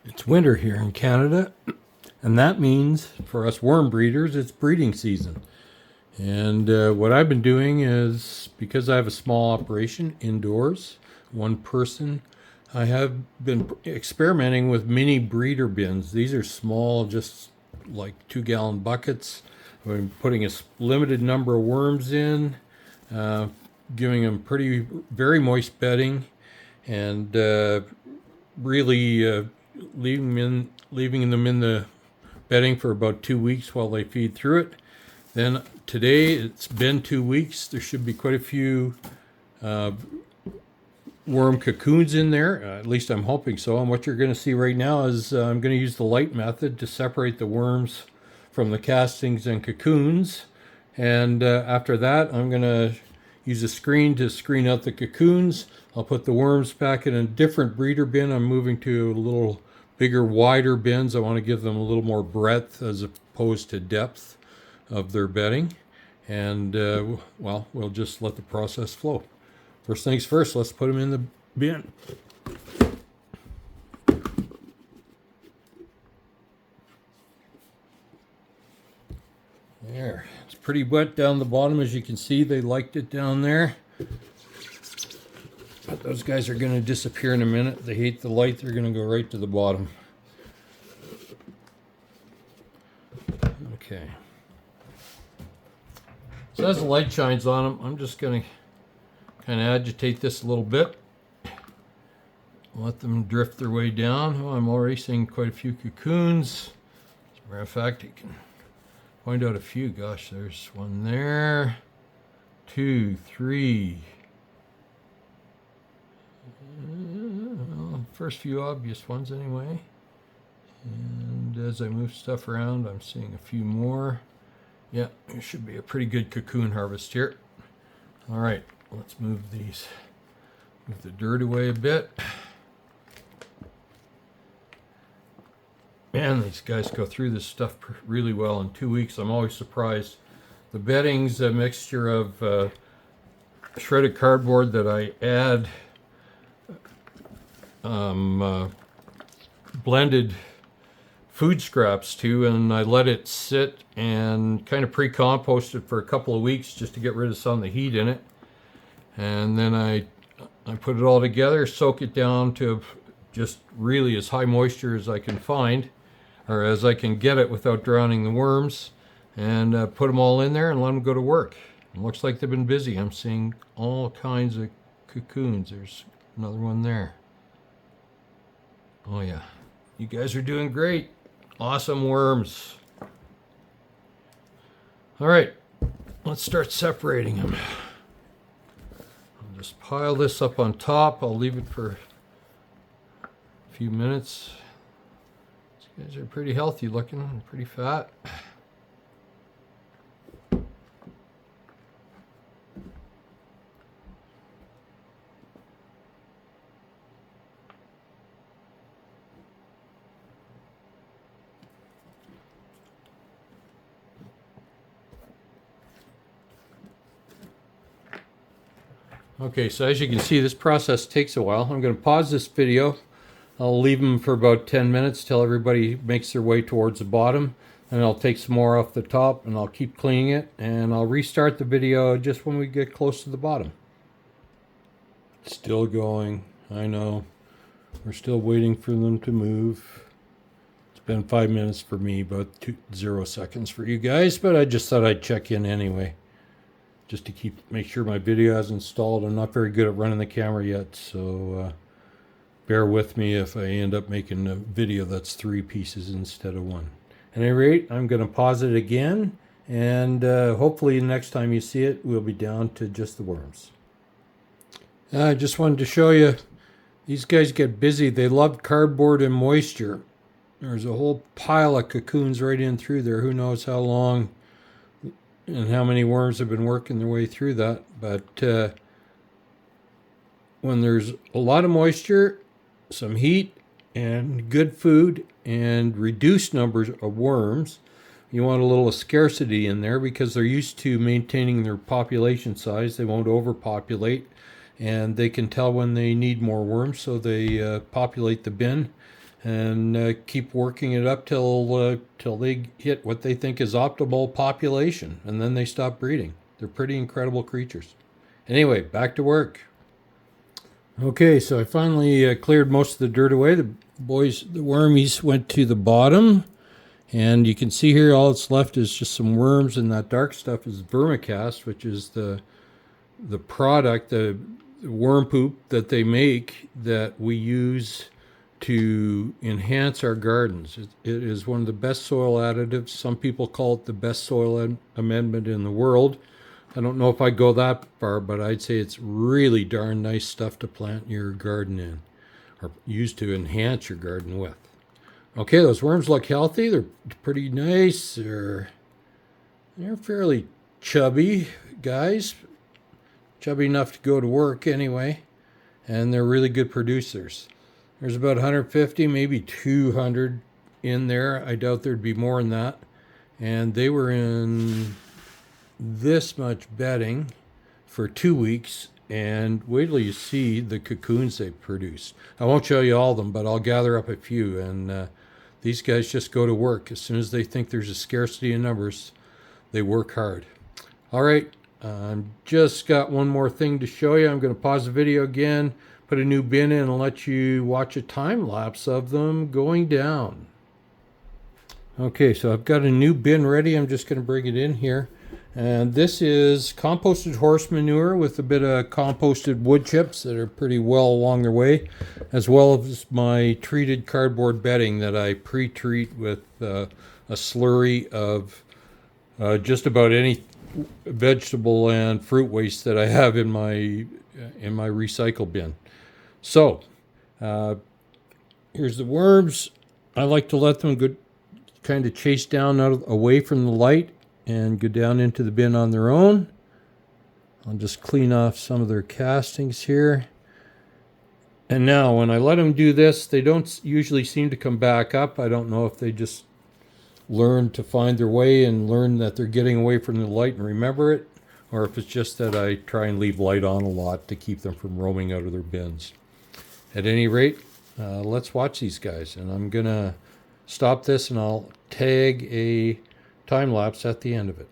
It's winter here in Canada, and that means for us worm breeders, it's breeding season. And what I've been doing is, because I have a small operation indoors, one person, I have been experimenting with mini breeder bins. These are small, just like 2-gallon buckets. I've been putting a limited number of worms in, uh, giving them very moist bedding, and really leaving them in the bedding for about 2 weeks while they feed through it. Then today, it's been 2 weeks. There should be quite a few worm cocoons in there. At least I'm hoping so. And what you're going to see right now is I'm going to use the light method to separate the worms from the castings and cocoons. And after that, I'm going to use a screen to screen out the cocoons. I'll put the worms back in a different breeder bin. I'm moving to a little bigger, wider bins. I want to give them a little more breadth as opposed to depth of their bedding. And, well, we'll just let the process flow. First things first, let's put them in the bin. There. It's pretty wet down the bottom, as you can see. They liked it down there. But those guys are going to disappear in a minute. They hate the light. They're going to go right to the bottom. Okay. So as the light shines on them, I'm just going to kind of agitate this a little bit. Let them drift their way down. Oh, I'm already seeing quite a few cocoons. As a matter of fact, you can point out a few. Gosh, there's one there. 2, 3. Well, first few obvious ones anyway. And as I move stuff around, I'm seeing a few more. Yeah, there should be a pretty good cocoon harvest here. All right, let's move the dirt away a bit. Man, these guys go through this stuff really well in 2 weeks. I'm always surprised. The bedding's a mixture of shredded cardboard that I add blended food scraps to, and I let it sit and kind of pre-compost it for a couple of weeks just to get rid of some of the heat in it. And then I put it all together, soak it down to just really as high moisture as I can find, or as I can get it without drowning the worms, and put them all in there and let them go to work. It looks like they've been busy. I'm seeing all kinds of cocoons. There's another one there. Oh yeah, you guys are doing great. Awesome worms. All right, let's start separating them. I'll just pile this up on top. I'll leave it for a few minutes. These guys are pretty healthy looking and pretty fat. Okay, so as you can see, this process takes a while. I'm going to pause this video. I'll leave them for about 10 minutes till everybody makes their way towards the bottom. And I'll take some more off the top and I'll keep cleaning it. And I'll restart the video just when we get close to the bottom. Still going. I know. We're still waiting for them to move. It's been 5 minutes for me, about 0 seconds for you guys. But I just thought I'd check in anyway, just to make sure my video has installed. I'm not very good at running the camera yet, so bear with me if I end up making a video that's 3 pieces instead of 1. At any rate, I'm going to pause it again, and hopefully next time you see it, we'll be down to just the worms. I just wanted to show you, these guys get busy. They love cardboard and moisture. There's a whole pile of cocoons right in through there. Who knows how long and how many worms have been working their way through that. But when there's a lot of moisture, some heat, and good food, and reduced numbers of worms, you want a little scarcity in there because they're used to maintaining their population size. They won't overpopulate, and they can tell when they need more worms, so they populate the bin. and keep working it up till they hit what they think is optimal population, and then they stop breeding. They're pretty incredible creatures. Anyway, back to work. Okay, so I finally cleared most of the dirt away. The wormies went to the bottom, and you can see here all that's left is just some worms, and that dark stuff is vermicast, which is the product, the worm poop that they make that we use to enhance our gardens. It is one of the best soil additives. Some people call it the best soil amendment in the world. I don't know if I go that far, but I'd say it's really darn nice stuff to plant your garden in, or use to enhance your garden with. Okay, those worms look healthy. They're pretty nice. They're fairly chubby guys. Chubby enough to go to work anyway. And they're really good producers. There's about 150, maybe 200 in there. I doubt there'd be more than that. And they were in this much bedding for 2 weeks, and wait till you see the cocoons they produced. I won't show you all of them, but I'll gather up a few, and these guys just go to work. As soon as they think there's a scarcity in numbers, they work hard. All right, I've just got one more thing to show you. I'm going to pause the video again, put a new bin in, and let you watch a time lapse of them going down. Okay, so I've got a new bin ready. I'm just going to bring it in here. And this is composted horse manure with a bit of composted wood chips that are pretty well along their way, as well as my treated cardboard bedding that I pre-treat with a slurry of just about any vegetable and fruit waste that I have in my recycle bin. So here's the worms. I like to let them go, kind of chase down away from the light and go down into the bin on their own. I'll just clean off some of their castings here. And now when I let them do this, they don't usually seem to come back up. I don't know if they just learn to find their way and learn that they're getting away from the light and remember it, or if it's just that I try and leave light on a lot to keep them from roaming out of their bins. At any rate, let's watch these guys. And I'm going to stop this and I'll tag a time lapse at the end of it.